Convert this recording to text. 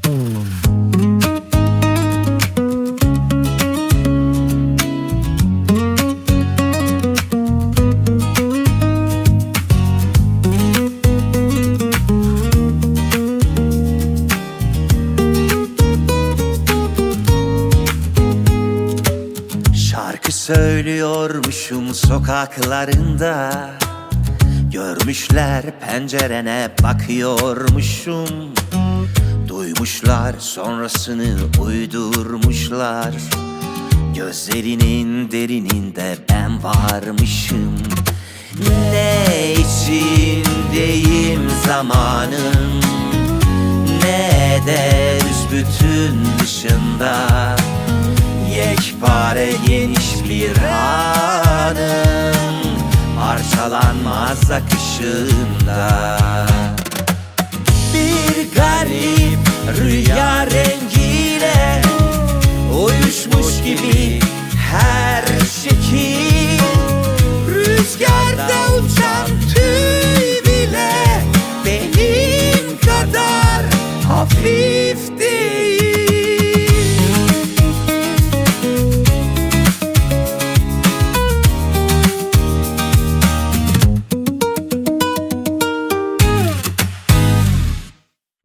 Şarkı söylüyormuşum sokaklarında, görmüşler pencerene bakıyormuşum. Duymuşlar sonrasını uydurmuşlar, gözlerinin derininde ben varmışım. Ne içindeyim zamanın, ne de büsbütün dışında, yekpare geniş bir anın parçalanmaz akışında. Bir garip rüya rengi